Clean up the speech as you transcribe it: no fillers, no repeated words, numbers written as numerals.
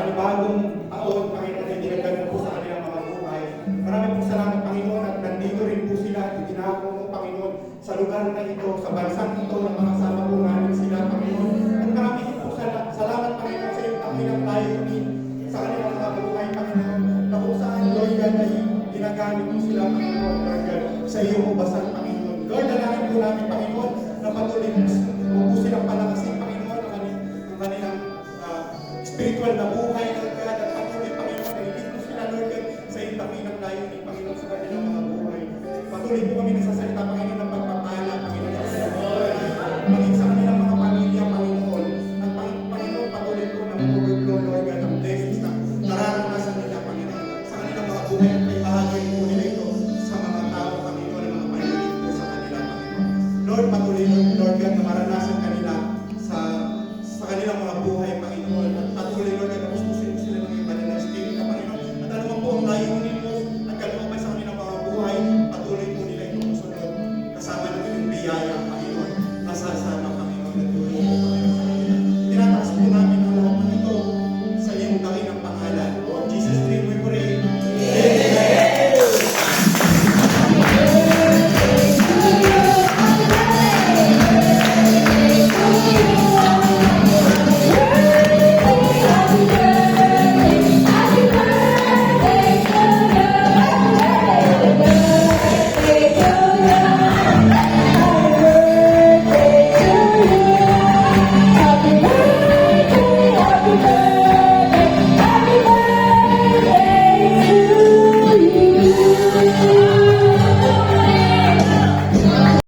panibagong taon, Panginoon, ay dinagdagan po sa kanilang mga buhay. Maraming po salamat, Panginoon, at nandito rin po sila, itinako mo, Panginoon, sa lugar na ito, sa bansang ito, na makasama po namin sila, Panginoon. At maraming po salamat, Panginoon, sa iyong kapilang layunin sa kanilang mga buhay, Panginoon, na kung saan, Lord God, ay ginagamit mo sila, Panginoon, Lord God, sa iyong ubasan, Panginoon. Lord, dalangin po namin, Panginoon, na patuloy mo po silang palakasin, Panginoon, ang kanilang spiritual na buhay, Lord God, at patuloy, Panginoon, na ilit mo sila, Lord God, sa iyong kapilang layunin, Panginoon, sa kanilang mga buhay. Patuloy po kami nagsasalita, Panginoon,